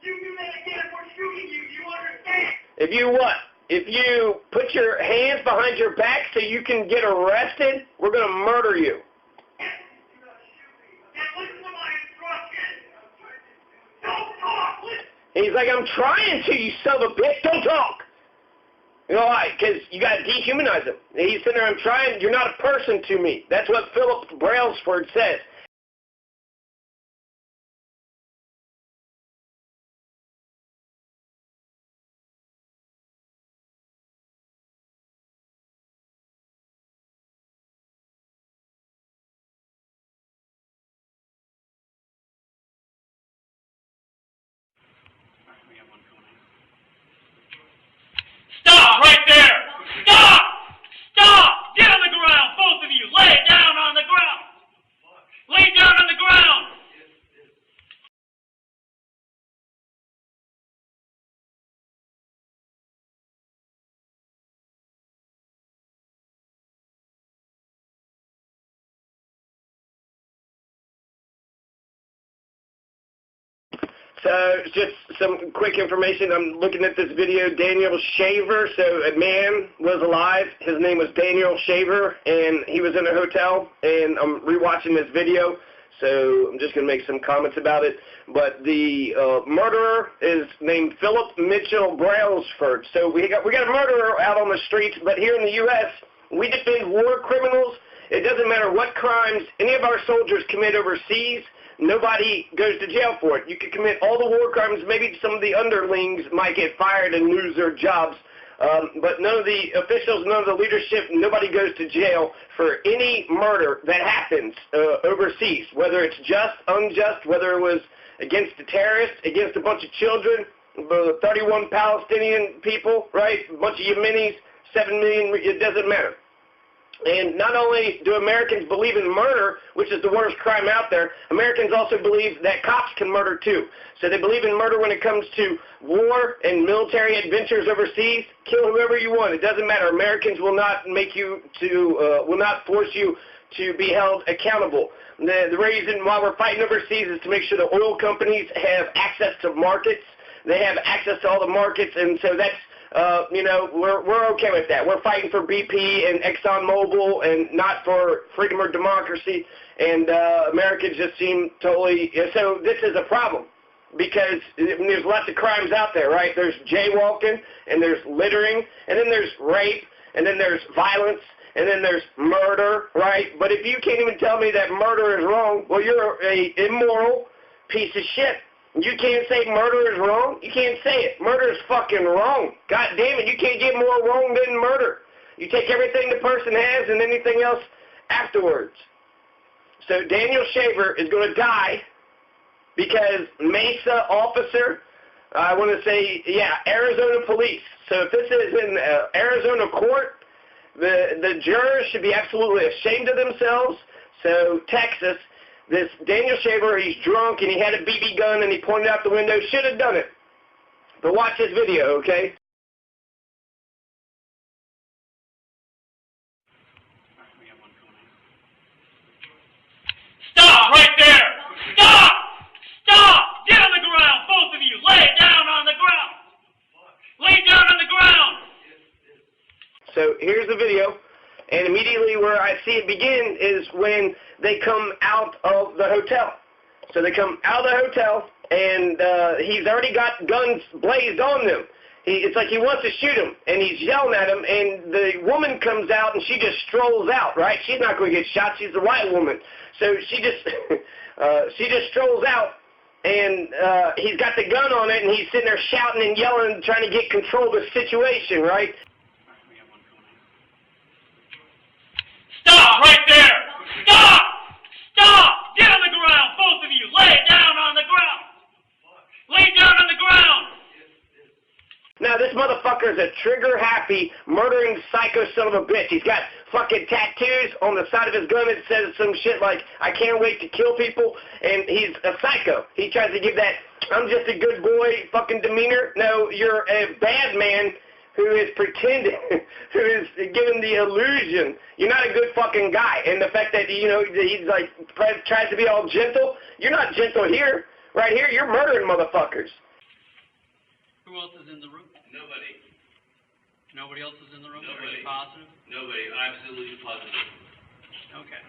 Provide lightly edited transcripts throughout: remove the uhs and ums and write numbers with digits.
You do that again, we're shooting you. Do you understand? If you what? If you put your hands behind your back so you can get arrested, we're going to murder you. He's like, I'm trying to, you son of a bitch. Don't talk. You know why? Because you got to dehumanize him. He's sitting there, I'm trying. You're not a person to me. That's what Philip Brailsford says. Stop right there! Stop! Stop! Get on the ground, both of you! Lay down on the ground! Lay down on the ground! So, just some quick information. I'm looking at this video. Daniel Shaver, so a man was alive. His name was Daniel Shaver, and he was in a hotel, and I'm rewatching this video, so I'm just going to make some comments about it. But the murderer is named Philip Mitchell Brailsford. So we got a murderer out on the streets, but here in the U.S., we defend war criminals. It doesn't matter what crimes any of our soldiers commit overseas. Nobody goes to jail for it. You can commit all the war crimes. Maybe some of the underlings might get fired and lose their jobs. But none of the officials, none of the leadership, nobody goes to jail for any murder that happens overseas, whether it's just, unjust, whether it was against a terrorist, against a bunch of children, 31 Palestinian people, right, a bunch of Yemenis, 7 million, it doesn't matter. And not only do Americans believe in murder, which is the worst crime out there, Americans also believe that cops can murder too. So they believe in murder when it comes to war and military adventures overseas. Kill whoever you want. It doesn't matter. Americans will not will not force you to be held accountable. The reason why we're fighting overseas is to make sure the oil companies have access to markets. They have access to all the markets, and so that's we're okay with that. We're fighting for BP and ExxonMobil and not for freedom or democracy. And Americans just seem totally. So this is a problem because there's lots of crimes out there, right? There's jaywalking and there's littering and then there's rape and then there's violence and then there's murder, right? But if you can't even tell me that murder is wrong, well, you're a immoral piece of shit. You can't say murder is wrong? You can't say it. Murder is fucking wrong. God damn it, you can't get more wrong than murder. You take everything the person has and anything else afterwards. So Daniel Shaver is going to die because Mesa officer, I want to say, Arizona police. So if this is in Arizona court, the jurors should be absolutely ashamed of themselves. So Texas, this Daniel Shaver, he's drunk and he had a BB gun and he pointed out the window. Should have done it. But watch this video, okay? Stop right there! Stop! Stop! Get on the ground, both of you! Lay down on the ground! Lay down on the ground! So here's the video. And immediately where I see it begin is when they come out of the hotel. So they come out of the hotel, and he's already got guns blazed on them. It's like he wants to shoot him, and he's yelling at him, and the woman comes out, and she just strolls out, right? She's not going to get shot. She's a white woman. So she just she just strolls out, and he's got the gun on it, and he's sitting there shouting and yelling, trying to get control of the situation, right? Stop right there! Stop! Stop! Get on the ground, both of you! Lay down on the ground! Lay down on the ground! Now, this motherfucker is a trigger-happy, murdering psycho son of a bitch. He's got fucking tattoos on the side of his gun that says some shit like, I can't wait to kill people, and he's a psycho. He tries to give that, I'm just a good boy fucking demeanor. No, you're a bad man who is pretending, who is giving the illusion. You're not a good fucking guy. And the fact that, he's like, tries to be all gentle, you're not gentle here. Right here, you're murdering motherfuckers. Who else is in the room? Nobody. Nobody else is in the room? Are Nobody. you positive? Nobody. Absolutely positive. Okay.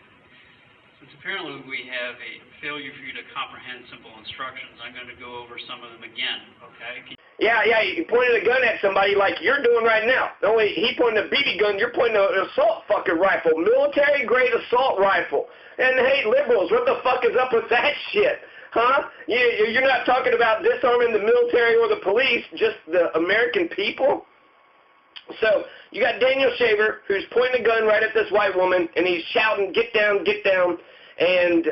Since apparently we have a failure for you to comprehend simple instructions, I'm going to go over some of them again, okay? Yeah, he pointed a gun at somebody like you're doing right now. Only he pointed a BB gun, you're pointing an assault fucking rifle, military-grade assault rifle. And hey, liberals, what the fuck is up with that shit? Huh? You're not talking about disarming the military or the police, just the American people? So, you got Daniel Shaver, who's pointing a gun right at this white woman, and he's shouting, get down, get down. And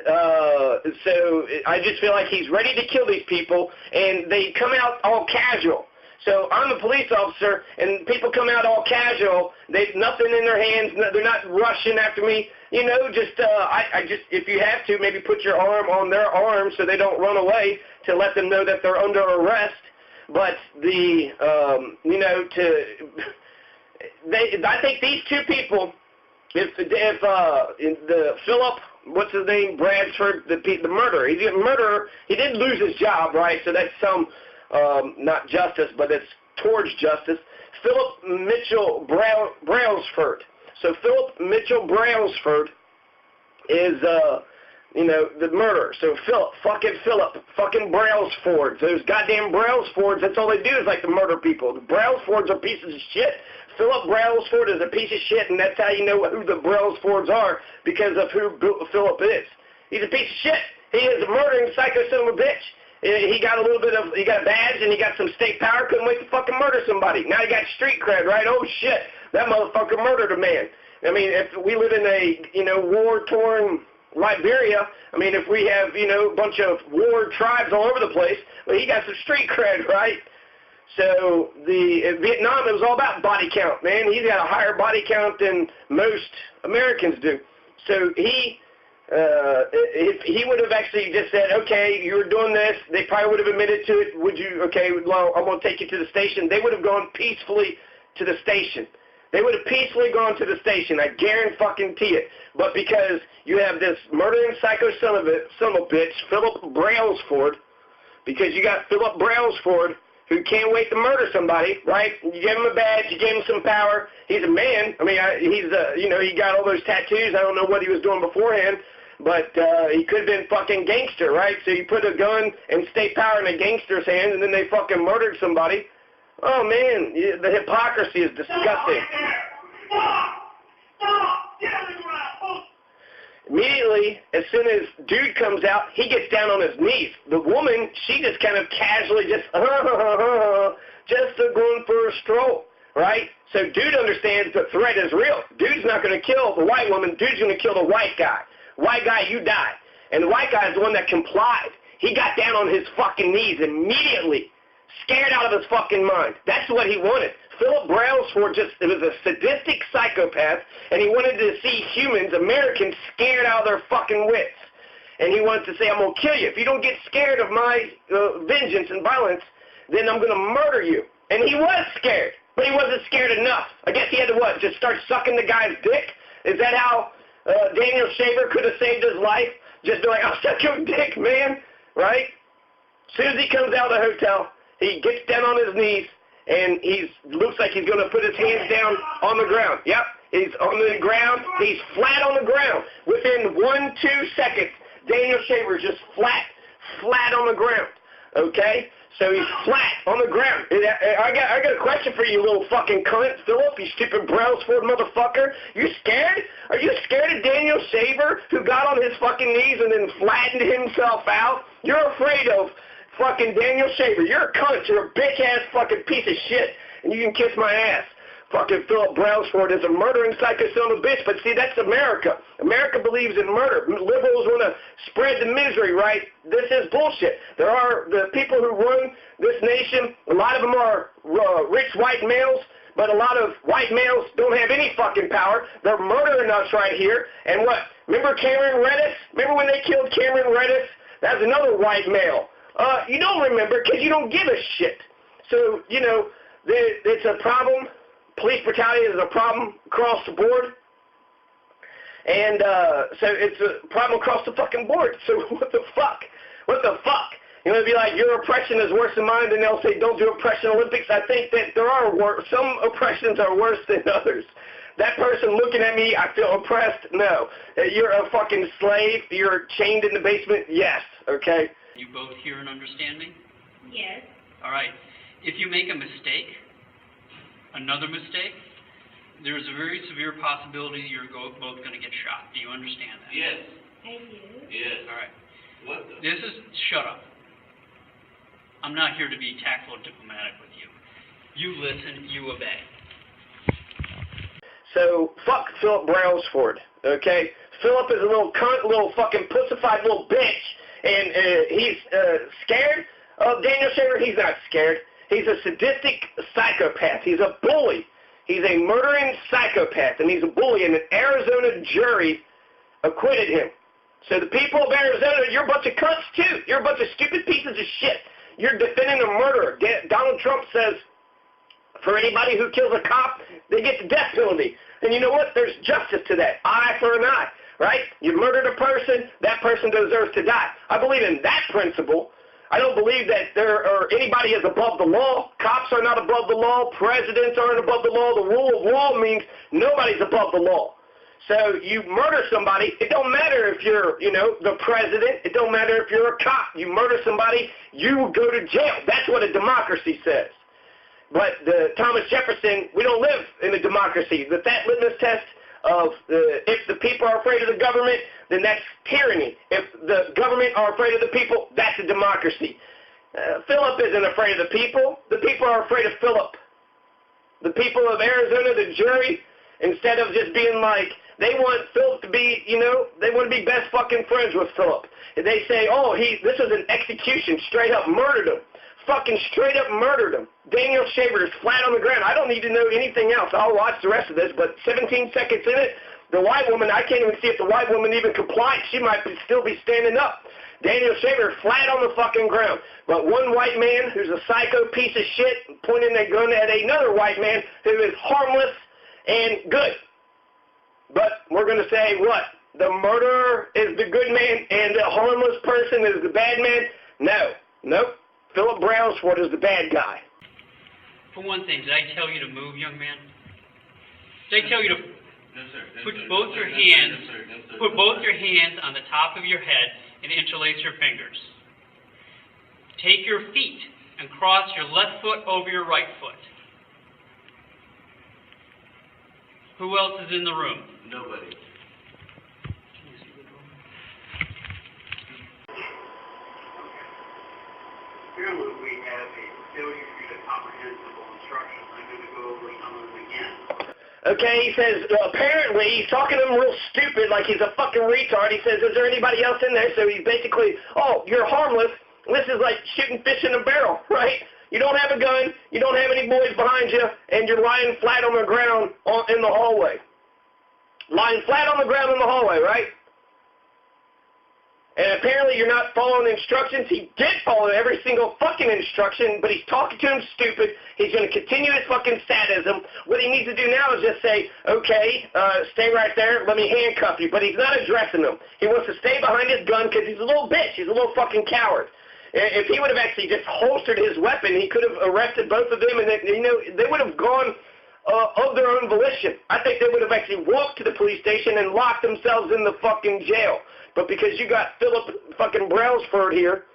so I just feel like he's ready to kill these people, and they come out all casual. So I'm a police officer, and people come out all casual. They've nothing in their hands. They're not rushing after me. You know, I just, if you have to, maybe put your arm on their arm so they don't run away to let them know that they're under arrest. But I think these two people, if the Philip, what's his name, Bradford, the murderer, he's a murderer. He did lose his job, right? So that's some, not justice, but it's towards justice. Philip Mitchell Brailsford. So Philip Mitchell Brailsford is, the murderer. So Philip fucking Brailsfords. Those goddamn Brailsfords, that's all they do is like to murder people. The Brailsfords are pieces of shit. Philip Brailsford is a piece of shit, and that's how you know who the Brailsfords are, because of who Philip is. He's a piece of shit. He is a murdering psycho son of a bitch. He got a badge and he got some state power, couldn't wait to fucking murder somebody. Now he got street cred, right? Oh shit, that motherfucker murdered a man. I mean, if we live in a, war-torn Liberia, I mean, if we have, a bunch of war tribes all over the place, well, he got some street cred, right? So in Vietnam, it was all about body count, man. He's got a higher body count than most Americans do. So if he would have actually just said, okay, you were doing this, they probably would have admitted to it. Well, I'm going to take you to the station. They would have gone peacefully to the station. They would have peacefully gone to the station. I guarantee it. But because you have this murdering psycho son of a bitch, Philip Brailsford, because you got Philip Brailsford, who can't wait to murder somebody, right? You gave him a badge, you gave him some power. He's a man. I mean, he got all those tattoos. I don't know what he was doing beforehand, but he could have been fucking gangster, right? So you put a gun and state power in a gangster's hand, and then they fucking murdered somebody. Oh, man, the hypocrisy is disgusting. Stop! Get on the ground! Immediately, as soon as dude comes out, he gets down on his knees. The woman, she just kind of casually just going for a stroll, right? So dude understands the threat is real. Dude's not going to kill the white woman. Dude's going to kill the white guy. White guy, you die. And the white guy is the one that complied. He got down on his fucking knees immediately, scared out of his fucking mind. That's what he wanted. Philip Brailsford was a sadistic psychopath, and he wanted to see humans, Americans, scared out of their fucking wits. And he wanted to say, I'm going to kill you. If you don't get scared of my vengeance and violence, then I'm going to murder you. And he was scared, but he wasn't scared enough. I guess he had to, just start sucking the guy's dick? Is that how Daniel Shaver could have saved his life? Just be like, I'll suck your dick, man, right? As soon as he comes out of the hotel, he gets down on his knees, and looks like he's going to put his hands down on the ground. Yep, he's on the ground. He's flat on the ground. Within 1-2 seconds, Daniel Shaver's just flat on the ground. Okay? So he's flat on the ground. I got a question for you, little fucking cunt, Philip, you stupid Brailsford motherfucker. You scared? Are you scared of Daniel Shaver, who got on his fucking knees and then flattened himself out? You're afraid of fucking Daniel Shaver. You're a cunt. You're a bitch-ass fucking piece of shit, and you can kiss my ass. Fucking Philip Brailsford is a murdering psycho son of a bitch, but see, that's America. America believes in murder. Liberals want to spread the misery, right? This is bullshit. There are the people who run this nation, a lot of them are rich white males, but a lot of white males don't have any fucking power. They're murdering us right here. And what? Remember Cameron Redis? Remember when they killed Cameron Redis? That's another white male. You don't remember because you don't give a shit. So, it's a problem. Police brutality is a problem across the board. And so it's a problem across the fucking board. So what the fuck? What the fuck? You know, it'd be like, your oppression is worse than mine, and they'll say, don't do oppression Olympics. I think that there are some oppressions are worse than others. That person looking at me, I feel oppressed? No. You're a fucking slave? You're chained in the basement? Yes. Okay? You both hear and understand me? Yes. All right. If you make a mistake, another mistake, there's a very severe possibility you're both going to get shot. Do you understand that? Yes. I do. Yes. All right. What the? Shut up. I'm not here to be tactful and diplomatic with you. You listen, you obey. So, fuck Philip Brailsford, okay? Philip is a little cunt, little fucking pussified little bitch, and he's scared of Daniel Shaver. He's not scared. He's a sadistic psychopath. He's a bully. He's a murdering psychopath, and he's a bully, and an Arizona jury acquitted him. So the people of Arizona, you're a bunch of cunts, too. You're a bunch of stupid pieces of shit. You're defending a murderer. Donald Trump says, for anybody who kills a cop, they get the death penalty. And you know what? There's justice to that. Eye for an eye, right? You murdered a person, that person deserves to die. I believe in that principle. I don't believe that anybody is above the law. Cops are not above the law. Presidents aren't above the law. The rule of law means nobody's above the law. So you murder somebody, it don't matter if you're, the president. It don't matter if you're a cop. You murder somebody, you go to jail. That's what a democracy says. But Thomas Jefferson, we don't live in a democracy. That litmus test of if the people are afraid of the government, then that's tyranny. If the government are afraid of the people, that's a democracy. Philip isn't afraid of the people. The people are afraid of Philip. The people of Arizona, the jury, instead of just being like, they want Philip to be, they want to be best fucking friends with Philip. And they say, oh, this was an execution, straight up murdered him. Fucking straight up murdered him. Daniel Shaver is flat on the ground. I don't need to know anything else. I'll watch the rest of this, but 17 seconds in it, the white woman, I can't even see if the white woman even complied. She might still be standing up. Daniel Shaver flat on the fucking ground. But one white man who's a psycho piece of shit pointing a gun at another white man who is harmless and good. But we're going to say what? The murderer is the good man and the harmless person is the bad man? No. Nope. Philip Brailsford is the bad guy. For one thing, did I tell you to move, young man? Did I tell you to put both your hands on the top of your head and interlace your fingers? Take your feet and cross your left foot over your right foot. Who else is in the room? Nobody. Here we have a failure to get comprehensible instruction. I'm going to go over some of them again. Okay, he says, apparently, he's talking to him real stupid, like he's a fucking retard. He says, is there anybody else in there? So he's basically, oh, you're harmless. This is like shooting fish in a barrel, right? You don't have a gun, you don't have any boys behind you, and you're lying flat on the ground in the hallway. Lying flat on the ground in the hallway, right? And apparently you're not following instructions. He did follow every single fucking instruction, but he's talking to him stupid. He's going to continue his fucking sadism. What he needs to do now is just say, okay, stay right there, let me handcuff you. But he's not addressing them. He wants to stay behind his gun because he's a little bitch. He's a little fucking coward. If he would have actually just holstered his weapon, he could have arrested both of them, and they would have gone of their own volition. I think they would have actually walked to the police station and locked themselves in the fucking jail. But because you got Philip fucking Brailsford here,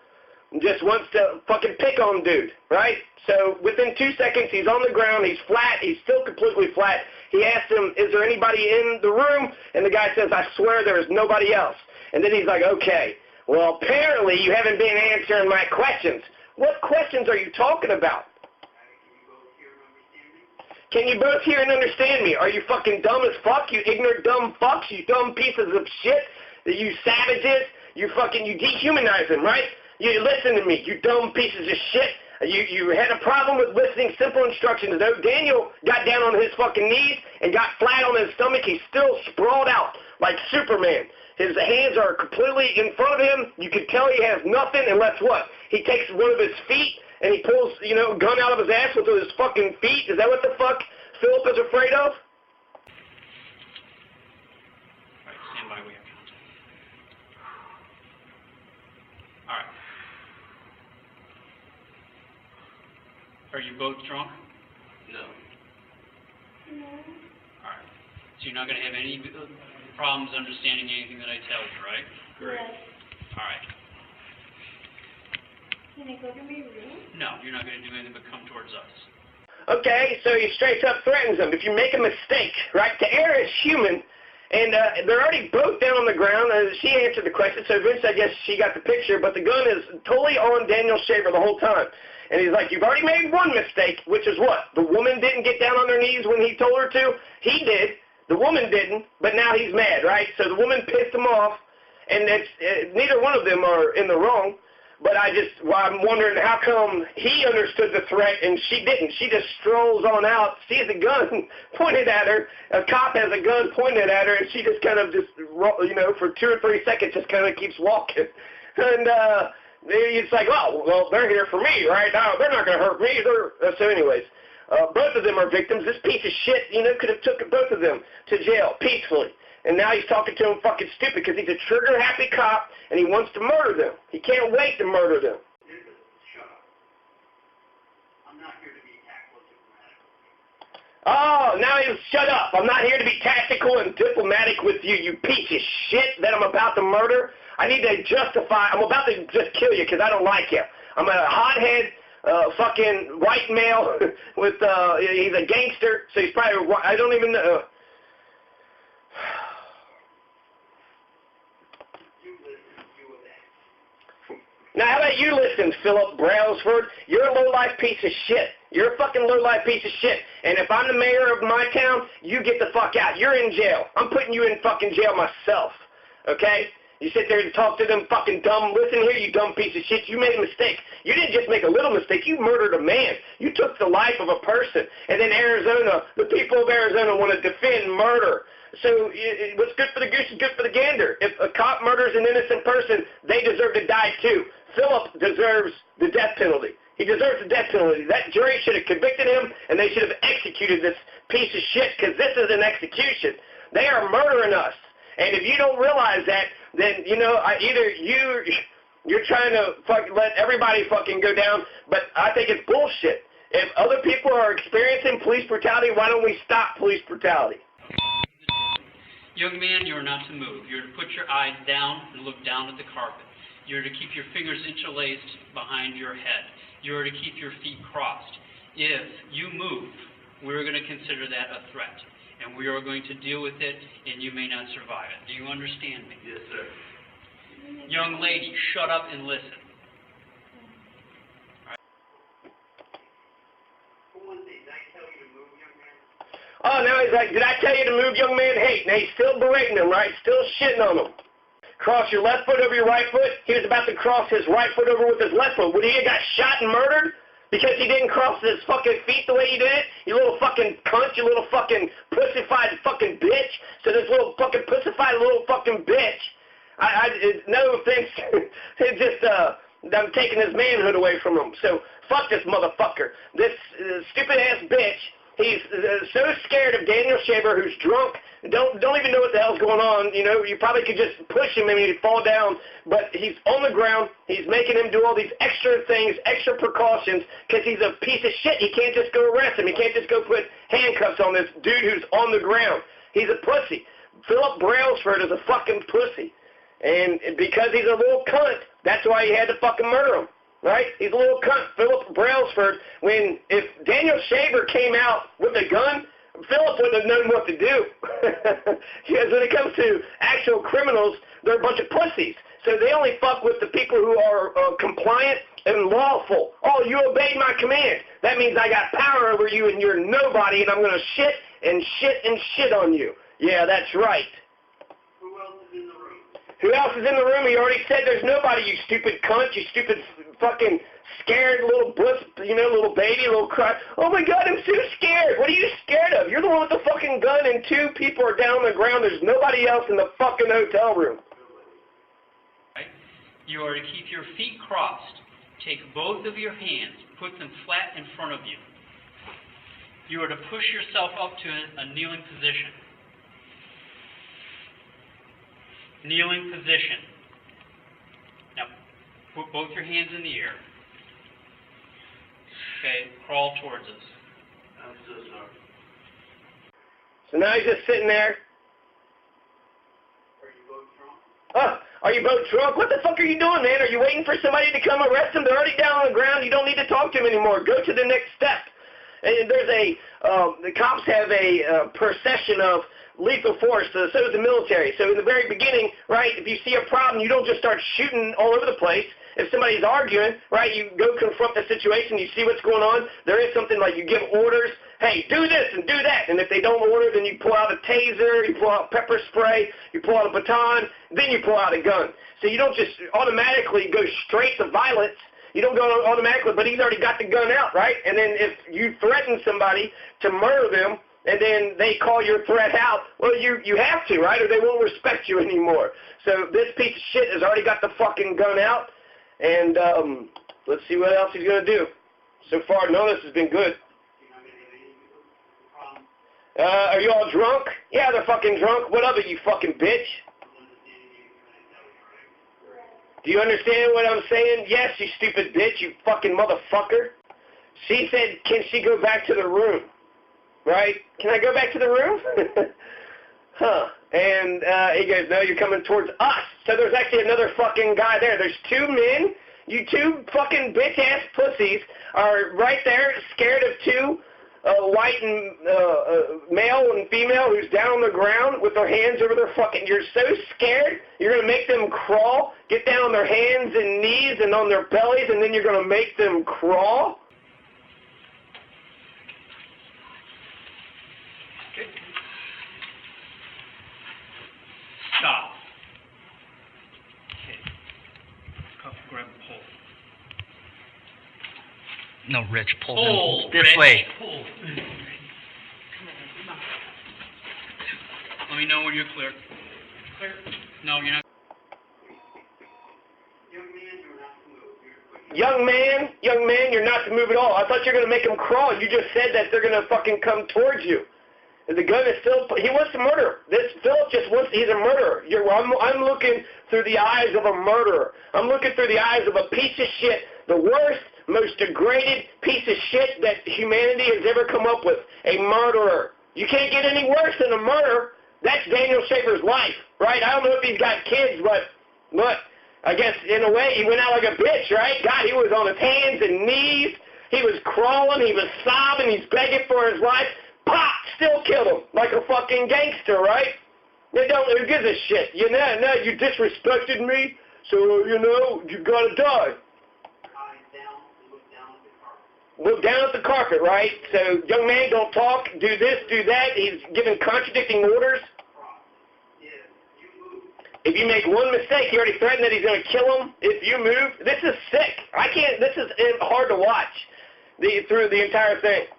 just wants to fucking pick on dude, right? So within 2 seconds, he's on the ground, he's flat, he's still completely flat. He asks him, is there anybody in the room? And the guy says, I swear there is nobody else. And then he's like, okay, well, apparently you haven't been answering my questions. What questions are you talking about? Can you both hear and understand me? Are you fucking dumb as fuck, you ignorant dumb fucks, you dumb pieces of shit, you savages, you dehumanize them, right? You listen to me, you dumb pieces of shit. You had a problem with listening simple instructions. Though Daniel got down on his fucking knees and got flat on his stomach, he's still sprawled out like Superman. His hands are completely in front of him. You can tell he has nothing unless what? He takes one of his feet and he pulls, a gun out of his ass with his fucking feet. Is that what the fuck Philip is afraid of? All right, stand by, we have contact. All right. Are you both drunk? No. Alright. So you're not going to have any problems understanding anything that I tell you, right? Great. Alright. Can I go to my room? No, you're not going to do anything but come towards us. Okay, so he straight up threatens them. If you make a mistake, right, to err is human, and they're already both down on the ground. She answered the question, so eventually I guess she got the picture, but the gun is totally on Daniel Shaver the whole time. And he's like, you've already made one mistake, which is what? The woman didn't get down on her knees when he told her to? He did. The woman didn't, but now he's mad, right? So the woman pissed him off, and it's, neither one of them are in the wrong. But I'm wondering how come he understood the threat and she didn't. She just strolls on out, sees a gun pointed at her. A cop has a gun pointed at her, and she just kind of for 2 or 3 seconds just kind of keeps walking. And it's like, oh, well, they're here for me, right? No, they're not going to hurt me. So anyways, both of them are victims. This piece of shit, could have took both of them to jail peacefully. And now he's talking to them fucking stupid because he's a trigger-happy cop, and he wants to murder them. He can't wait to murder them. Shut up. I'm not here to be tactful and diplomatic. Oh, now he's shut up. I'm not here to be tactical and diplomatic with you, you piece of shit that I'm about to murder. I need to justify. I'm about to just kill you because I don't like you. I'm a hothead, fucking white male with, he's a gangster, so he's probably, I don't even know. Now, how about you listen, Philip Brailsford? You're a low-life piece of shit. You're a fucking low-life piece of shit. And if I'm the mayor of my town, you get the fuck out. You're in jail. I'm putting you in fucking jail myself. Okay? You sit there and talk to them fucking dumb. Listen here, you dumb piece of shit. You made a mistake. You didn't just make a little mistake. You murdered a man. You took the life of a person. And then Arizona, the people of Arizona want to defend murder. So what's good for the goose is good for the gander. If a cop murders an innocent person, they deserve to die too. Philip deserves the death penalty. He deserves the death penalty. That jury should have convicted him, and they should have executed this piece of shit, because this is an execution. They are murdering us. And if you don't realize that, then, either you're trying to let everybody fucking go down, but I think it's bullshit. If other people are experiencing police brutality, why don't we stop police brutality? Young man, you are not to move. You're to put your eyes down and look down at the carpet. You're to keep your fingers interlaced behind your head. You're to keep your feet crossed. If you move, we're going to consider that a threat, and we are going to deal with it, and you may not survive it. Do you understand me? Yes, sir. Young lady, shut up and listen. For one thing, did I tell you to move, young man? Oh, now he's like, did I tell you to move, young man? Hey, now he's still berating him, right? Still shitting on him. Cross your left foot over your right foot. He was about to cross his right foot over with his left foot. Would he have got shot and murdered because he didn't cross his fucking feet the way he did it? You little fucking cunt, you little fucking pussified fucking bitch. So this little fucking pussified little fucking bitch. No offense. It's just, I'm taking his manhood away from him. So fuck this motherfucker. This stupid-ass bitch. He's so scared of Daniel Shaver, who's drunk, don't even know what the hell's going on. You probably could just push him and he'd fall down, but he's on the ground. He's making him do all these extra things, extra precautions, because he's a piece of shit. He can't just go arrest him. He can't just go put handcuffs on this dude who's on the ground. He's a pussy. Philip Brailsford is a fucking pussy. And because he's a little cunt, that's why he had to fucking murder him. Right? He's a little cunt, Philip Brailsford. If Daniel Shaver came out with a gun, Philip wouldn't have known what to do. Because when it comes to actual criminals, they're a bunch of pussies. So they only fuck with the people who are compliant and lawful. Oh, you obeyed my command. That means I got power over you and you're nobody, and I'm going to shit and shit and shit on you. Yeah, that's right. Who else is in the room? Who else is in the room? He already said there's nobody, you stupid cunt, you stupid fucking scared little little baby, little cry. Oh my God, I'm so scared. What are you scared of? You're the one with the fucking gun and 2 people are down on the ground. There's nobody else in the fucking hotel room. Right? You are to keep your feet crossed. Take both of your hands, put them flat in front of you. You are to push yourself up to a kneeling position. Kneeling position. Now, put both your hands in the air. Okay, crawl towards us. I'm so sorry. So now he's just sitting there. Are you both drunk? Are you both drunk? What the fuck are you doing, man? Are you waiting for somebody to come arrest them? They're already down on the ground. You don't need to talk to them anymore. Go to the next step. And there's the cops have a procession of lethal force, so does the military. So in the very beginning, right, if you see a problem, you don't just start shooting all over the place. If somebody's arguing, right, you go confront the situation, you see what's going on. There is something like you give orders, hey, do this and do that. And if they don't order, then you pull out a taser, you pull out pepper spray, you pull out a baton, then you pull out a gun. So you don't just automatically go straight to violence. You don't go automatically, but he's already got the gun out, right? And then if you threaten somebody to murder them, and then they call your threat out, well, you have to, right? Or they won't respect you anymore. So this piece of shit has already got the fucking gun out, and let's see what else he's going to do. So far, none of this has been good. You're not going to have any problem. Are you all drunk? Yeah, they're fucking drunk. What of it, you fucking bitch? Do you understand what I'm saying? Yes, you stupid bitch, you fucking motherfucker. She said, can she go back to the room? Right? Can I go back to the room? Huh. And he goes, no, you're coming towards us. So there's actually another fucking guy there. There's two men. You two fucking bitch-ass pussies are right there scared of two white and male and female who's down on the ground with their hands over their fucking... You're so scared, you're going to make them crawl, get down on their hands and knees and on their bellies, and then you're going to make them crawl? Stop. Okay. Cuff, grab the pole. No, Rich, pull Pull, them this Rich, way. Pull. Let me know when you're clear. Clear? No, you're not. Young man, you're not to move. You're quick. Young man, you're not to move at all. I thought you were going to make them crawl. You just said that they're going to fucking come towards you. And the gun is still... He wants to murder. This Philip just wants... He's a murderer. I'm looking through the eyes of a murderer. I'm looking through the eyes of a piece of shit. The worst, most degraded piece of shit that humanity has ever come up with. A murderer. You can't get any worse than a murderer. That's Daniel Shaver's life, right? I don't know if he's got kids, but look, I guess in a way he went out like a bitch, right? God, he was on his hands and knees. He was crawling. He was sobbing. He's begging for his life. Pop! Still killed him like a fucking gangster, right? They don't. Who gives a shit? You know, you disrespected me, so you know you gotta die. Eyes down and look down at the carpet. Look down at the carpet, right? So, young man, don't talk. Do this, do that. He's giving contradicting orders. If you move, If you make one mistake, he already threatened that he's going to kill him. If you move, this is sick. I can't. This is hard to watch through the entire thing.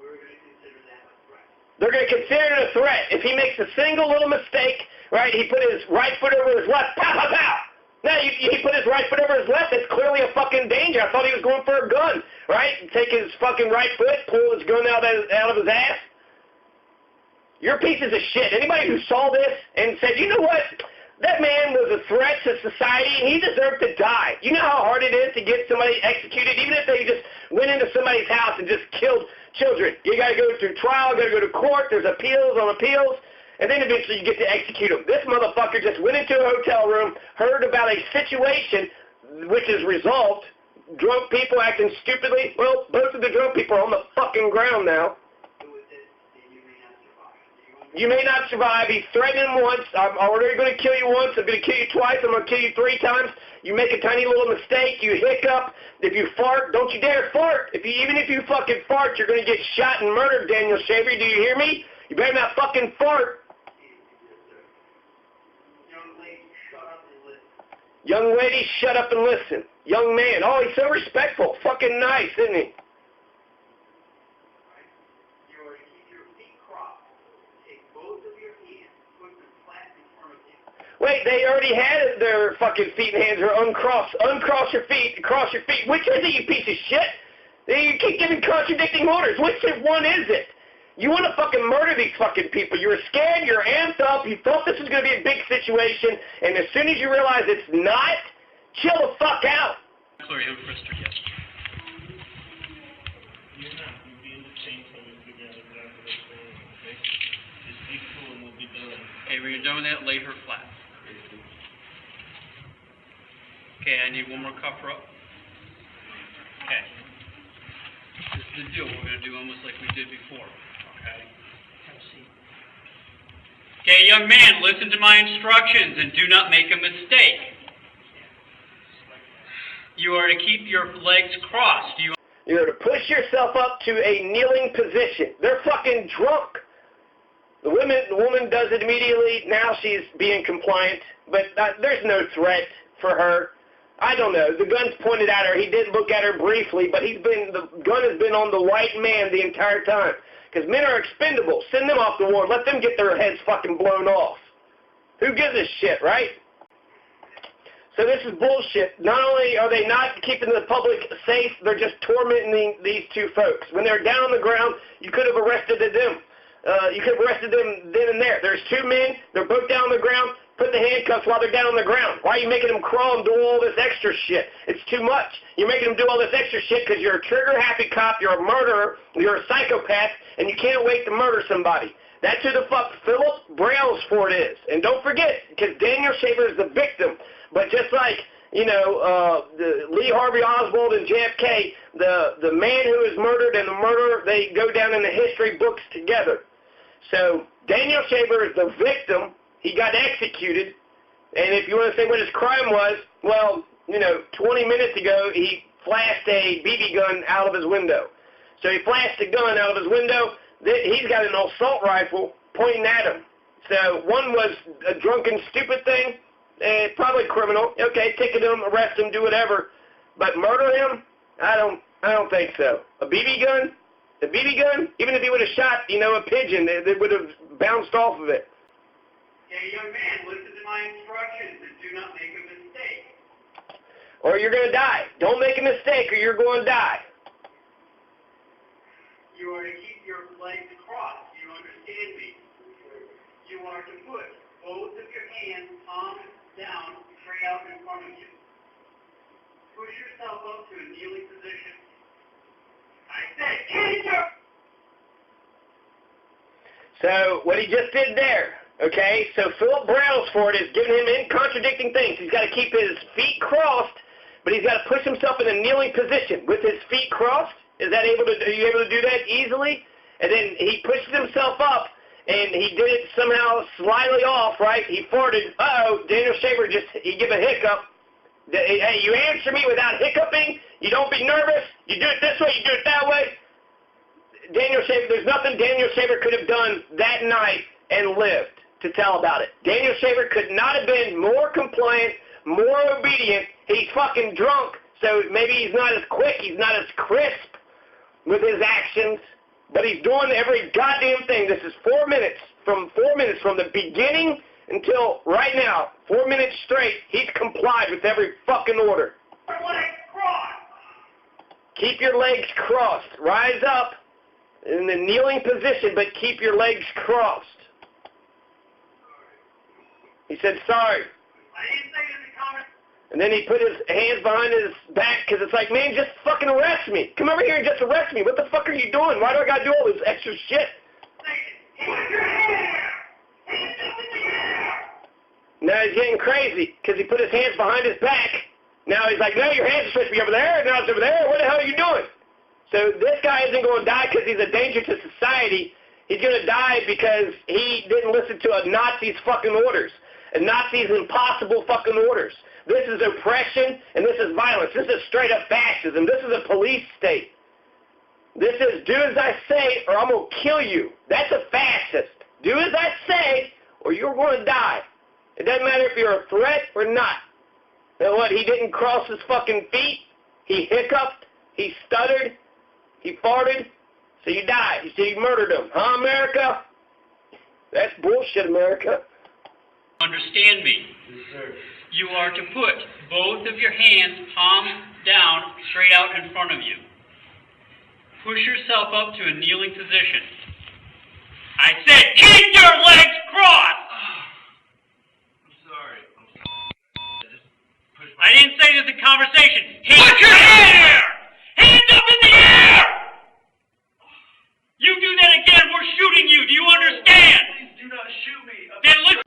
we're going to consider that a threat. They're going to consider it a threat. If he makes a single little mistake, right, he put his right foot over his left, pow, pow, pow. No, he put his right foot over his left. That's clearly a fucking danger. I thought he was going for a gun, right? Take his fucking right foot, pull his gun out of his ass. You're pieces of shit. Anybody who saw this and said, you know what, that man was a threat to society and he deserved to die. You know how hard it is to get somebody executed, even if they just went into somebody's house and just killed children. You got to go through trial, got to go to court, there's appeals on appeals, and then eventually you get to execute them. This motherfucker just went into a hotel room, heard about a situation which is resolved, drunk people acting stupidly. Well, both of the drunk people are on the fucking ground now. Do with it, and you may not survive. You may not survive. He's threatened him once. I'm already going to kill you once. I'm going to kill you twice. I'm going to kill you 3 times. You make a tiny little mistake. You hiccup. If you fart, don't you dare fart. Even if you fucking fart, you're going to get shot and murdered, Daniel Shaver. Do you hear me? You better not fucking fart. Young lady, shut up and listen. Young lady, shut up and listen. Young man. Oh, he's so respectful. Fucking nice, isn't he? You are to keep your feet crossed. Take both of your hands, put them flat in front of you. Wait, they already had their fucking feet and hands are uncrossed. Uncross your feet, cross your feet. Which is it, you piece of shit? You keep giving contradicting orders. Which one is it? You want to fucking murder these fucking people. You were scared, you're amped up, you thought this was going to be a big situation, and as soon as you realize it's not, chill the fuck out. Clear, you have Krister, yes. Okay, when you're done with that, lay her flat. Okay, I need one more cuff up. Okay. This is the deal. We're going to do almost like we did before. Okay? Have a seat. Okay, young man, listen to my instructions and do not make a mistake. You are to keep your legs crossed. You're to push yourself up to a kneeling position. They're fucking drunk. The woman does it immediately. Now she's being compliant, but there's no threat for her. I don't know. The gun's pointed at her. He did look at her briefly, but the gun has been on the white man the entire time. Because men are expendable. Send them off the ward. Let them get their heads fucking blown off. Who gives a shit, right? So this is bullshit. Not only are they not keeping the public safe, they're just tormenting these two folks. When they're down on the ground, you could have arrested them. You could have arrested them then and there. There's two men. They're both down on the ground. Put the handcuffs while they're down on the ground. Why are you making them crawl and do all this extra shit? It's too much. You're making them do all this extra shit because you're a trigger-happy cop, you're a murderer, you're a psychopath, and you can't wait to murder somebody. That's who the fuck Philip Brailsford is. And don't forget, because Daniel Shaver is the victim. But just like, you know, Lee Harvey Oswald and JFK, the man who is murdered and the murderer, they go down in the history books together. So Daniel Shaver is the victim. He got executed, and if you want to say what his crime was, well, you know, 20 minutes ago, he flashed a BB gun out of his window. So he flashed a gun out of his window. He's got an assault rifle pointing at him. So one was a drunken, stupid thing, probably criminal. Okay, ticket him, arrest him, do whatever. But murder him? I don't think so. A BB gun? A BB gun? Even if he would have shot, you know, a pigeon, it would have bounced off of it. Okay, young man, listen to my instructions and do not make a mistake. Or you're going to die. Don't make a mistake or you're going to die. You are to keep your legs crossed. Do you understand me? You are to put both of your hands palms down, straight out in front of you. Push yourself up to a kneeling position. I said, keep your... So what he just did there, okay, so Philip Brailsford is giving him contradicting things. He's got to keep his feet crossed, but he's got to push himself in a kneeling position with his feet crossed. Are you able to do that easily? And then he pushes himself up, and he did it somehow slightly off, right? He farted. Uh-oh, Daniel Shaver he gave a hiccup. Hey, you answer me without hiccuping. You don't be nervous. You do it this way, you do it that way. Daniel Shaver, there's nothing Daniel Shaver could have done that night and lived to tell about it. Daniel Shaver could not have been more compliant, more obedient. He's fucking drunk, so maybe he's not as quick, he's not as crisp with his actions, but he's doing every goddamn thing. This is 4 minutes, from the beginning until right now, 4 minutes straight, he's complied with every fucking order. legs crossed. Keep your legs crossed. Rise up in the kneeling position, but keep your legs crossed. He said, sorry. I didn't say it in the comment. And then he put his hands behind his back because it's like, man, just fucking arrest me. Come over here and just arrest me. What the fuck are you doing? Why do I got to do all this extra shit? Put your hair! Hands up in the air! Now he's getting crazy because he put his hands behind his back. Now he's like, no, your hands are supposed to be over there. Now it's over there. What the hell are you doing? So this guy isn't going to die because he's a danger to society. He's going to die because he didn't listen to a Nazi's fucking orders. A Nazi's impossible fucking orders. This is oppression and this is violence. This is straight up fascism. This is a police state. This is do as I say or I'm going to kill you. That's a fascist. Do as I say or you're going to die. It doesn't matter if you're a threat or not. You know what? He didn't cross his fucking feet. He hiccuped. He stuttered. He farted. So you died. So you murdered him. Huh, America? That's bullshit, America. Understand me. Yes, sir. You are to put both of your hands palms down, straight out in front of you. Push yourself up to a kneeling position. I said, keep your legs crossed! I'm sorry. I just pushed I didn't say this in conversation. Put your hair! Hands up in the air! You do that again, we're shooting you. Do you understand? Please do not shoot me. Then listen.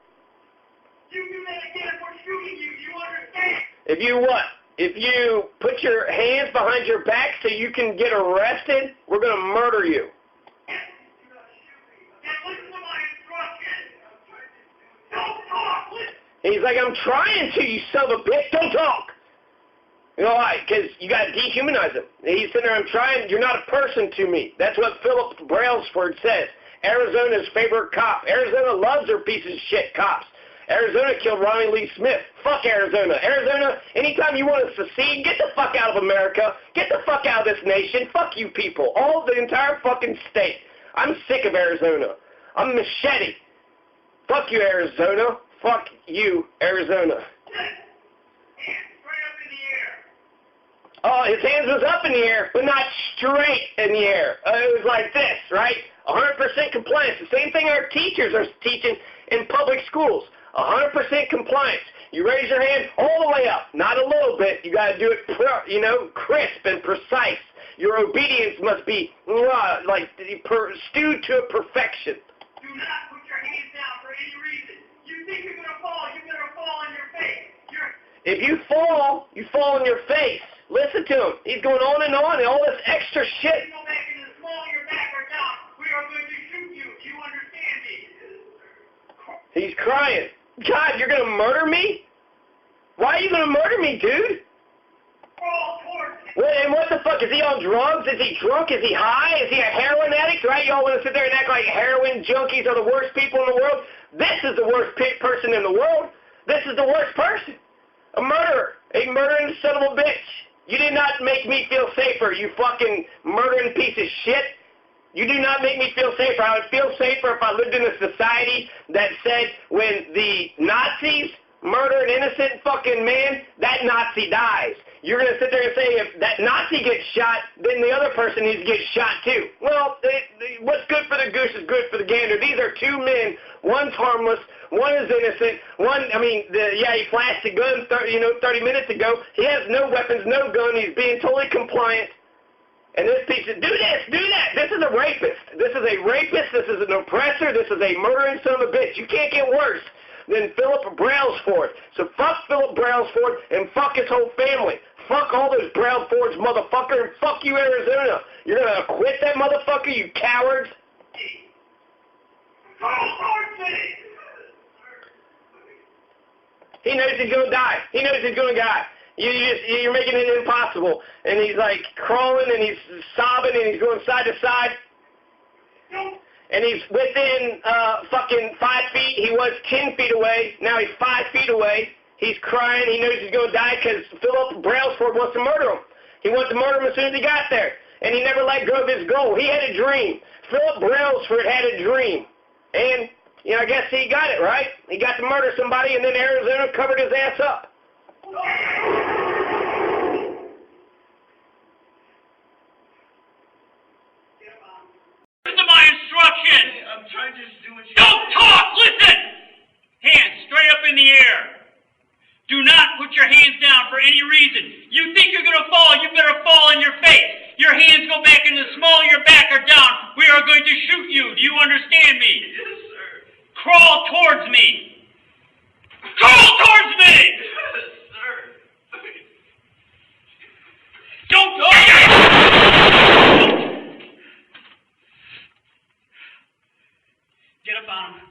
If you what? If you put your hands behind your back so you can get arrested, we're going to murder you. He's like, I'm trying to, you son of a bitch. Don't talk. You know why? Because you got to dehumanize him. He's sitting there, I'm trying. You're not a person to me. That's what Philip Brailsford says. Arizona's favorite cop. Arizona loves their pieces of shit cops. Arizona killed Ronnie Lee Smith. Fuck Arizona. Arizona, anytime you want to secede, get the fuck out of America. Get the fuck out of this nation. Fuck you people. All the entire fucking state. I'm sick of Arizona. I'm Machete. Fuck you, Arizona. Fuck you, Arizona. Oh, his hands was up in the air, but not straight in the air. It was like this, right? 100% compliance. The same thing our teachers are teaching in public schools. 100% compliance. You raise your hand all the way up, not a little bit. You got to do it, crisp and precise. Your obedience must be stewed to perfection. Do not put your hands down for any reason. You think you're going to fall, you're going to fall on your face. If you fall, you fall on your face. Listen to him. He's going on and all this extra shit. Go back in the small of your back or down. We are going to shoot you. Do you understand me? He's crying. God, you're going to murder me? Why are you going to murder me, dude? Crawl towards me. Wait, and what the fuck? Is he on drugs? Is he drunk? Is he high? Is he a heroin addict? Right? Y'all want to sit there and act like heroin junkies are the worst people in the world? This is the worst person in the world. This is the worst person. A murderer. A murdering son of a bitch. You did not make me feel safer, you fucking murdering piece of shit. You do not make me feel safer. I would feel safer if I lived in a society that said when the Nazis murder an innocent fucking man, that Nazi dies. You're going to sit there and say if that Nazi gets shot, then the other person needs to get shot too. Well, what's good for the goose is good for the gander. These are two men. One's harmless. One is innocent. He flashed a gun 30 minutes ago. He has no weapons, no gun. He's being totally compliant. And this piece of, do this, do that. This is a rapist. This is a rapist. This is an oppressor. This is a murdering son of a bitch. You can't get worse than Philip Brailsford. So fuck Philip Brailsford and fuck his whole family. Fuck all those Brailsfords, motherfucker, and fuck you, Arizona. You're going to acquit that motherfucker, you cowards? He knows he's going to die. He knows he's going to die. You're making it impossible. And he's like crawling and he's sobbing and he's going side to side. And he's within fucking 5 feet. He was 10 feet away. Now he's 5 feet away. He's crying. He knows he's going to die because Philip Brailsford wants to murder him. He wants to murder him as soon as he got there. And he never let go of his goal. He had a dream. Philip Brailsford had a dream. And, I guess he got it, right? He got to murder somebody, and then Arizona covered his ass up. Listen to my instruction. I'm trying to just do what you Don't talk! Listen! Hands straight up in the air. Do not put your hands down for any reason. You think you're going to fall, you better fall on your face. Your hands go back in the small of your back or down. We are going to shoot you. Do you understand me? Yes, sir. Crawl towards me. Crawl towards me! Yes, sir. Don't talk! Get up on him.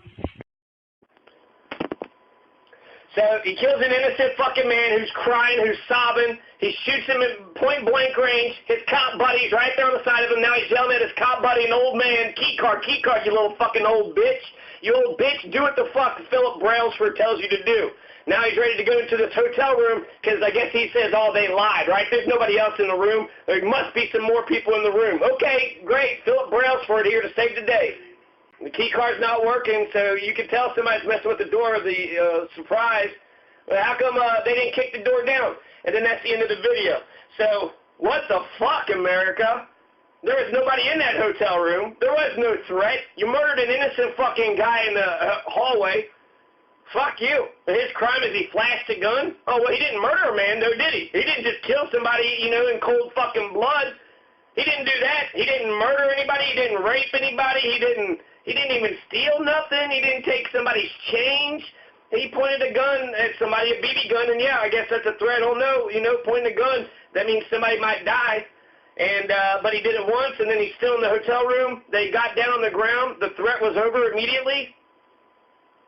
So he kills an innocent fucking man who's crying, who's sobbing. He shoots him at point-blank range. His cop buddy's right there on the side of him. Now he's yelling at his cop buddy, an old man. Key card, you little fucking old bitch. You old bitch, do what the fuck Philip Brailsford tells you to do. Now he's ready to go into this hotel room because I guess he says, they lied, right? There's nobody else in the room. There must be some more people in the room. Okay, great. Philip Brailsford here to save the day. The key card's not working, so you can tell somebody's messing with the door of the surprise. Well, how come they didn't kick the door down? And then that's the end of the video. So, what the fuck, America? There was nobody in that hotel room. There was no threat. You murdered an innocent fucking guy in the hallway. Fuck you. His crime is he flashed a gun? Oh, well, he didn't murder a man, though, did he? He didn't just kill somebody, in cold fucking blood. He didn't do that. He didn't murder anybody. He didn't rape anybody. He didn't even steal nothing. He didn't take somebody's change. He pointed a gun at somebody, a BB gun, and yeah, I guess that's a threat. Oh no, pointing a gun, that means somebody might die. And but he did it once, and then he's still in the hotel room. They got down on the ground. The threat was over immediately.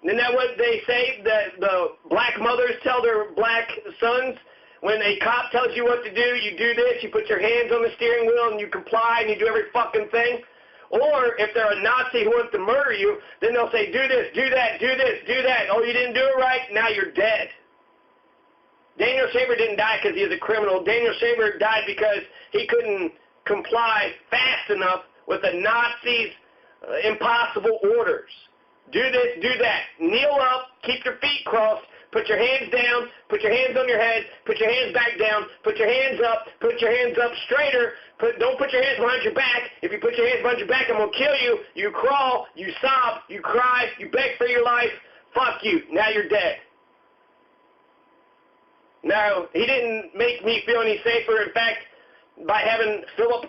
Isn't that what they say, that the black mothers tell their black sons? When a cop tells you what to do, you do this, you put your hands on the steering wheel, and you comply, and you do every fucking thing. Or if they're a Nazi who wants to murder you, then they'll say, do this, do that, do this, do that. Oh, you didn't do it right? Now you're dead. Daniel Shaver didn't die because he was a criminal. Daniel Shaver died because he couldn't comply fast enough with the Nazis' impossible orders. Do this, do that. Kneel up, keep your feet crossed, put your hands down, put your hands on your head, put your hands back down, put your hands up straighter, don't put your hands behind your back. If you put your hands behind your back, I'm going to kill you. You crawl, you sob, you cry, you beg for your life. Fuck you. Now you're dead. No, he didn't make me feel any safer. In fact, by having Philip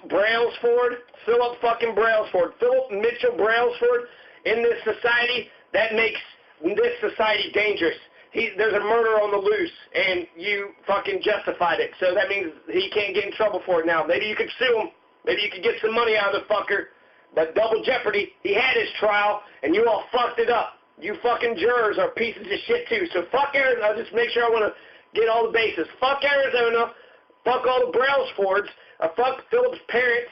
fucking Brailsford, Philip Mitchell Brailsford in this society, that makes this society dangerous. There's a murder on the loose, and you fucking justified it. So that means he can't get in trouble for it now. Maybe you could sue him. Maybe you could get some money out of the fucker. But double jeopardy, he had his trial, and you all fucked it up. You fucking jurors are pieces of shit, too. So fuck Arizona. I'll just make sure I want to get all the bases. Fuck Arizona. Fuck all the Brailsfords. Fuck Philip's parents.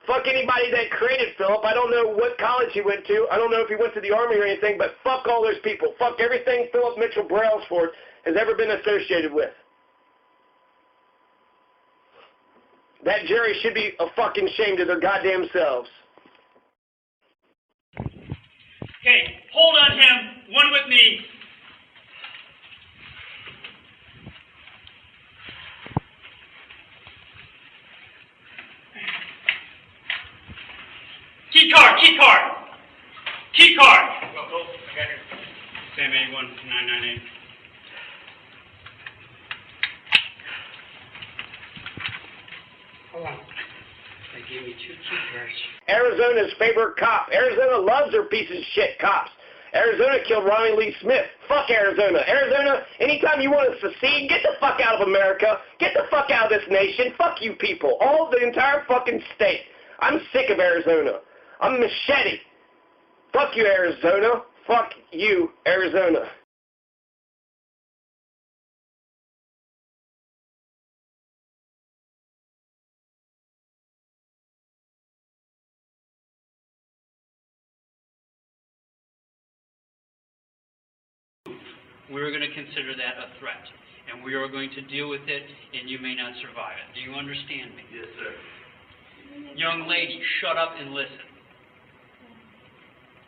Fuck anybody that created Philip. I don't know what college he went to. I don't know if he went to the Army or anything, but fuck all those people. Fuck everything Philip Mitchell Brailsford has ever been associated with. That jury should be fucking ashamed of their goddamn selves. Okay, hold on him. One with me. Key card. Go. I got it. Sam 81998. Hold on. They gave me 2 key cards. Arizona's favorite cop. Arizona loves their pieces of shit cops. Arizona killed Ronnie Lee Smith. Fuck Arizona. Arizona, anytime you want to secede, get the fuck out of America. Get the fuck out of this nation. Fuck you people. All the entire fucking state. I'm sick of Arizona. I'm Machete. Fuck you, Arizona. Fuck you, Arizona. We are going to consider that a threat, and we are going to deal with it, and you may not survive it. Do you understand me? Yes, sir. Young lady, shut up and listen.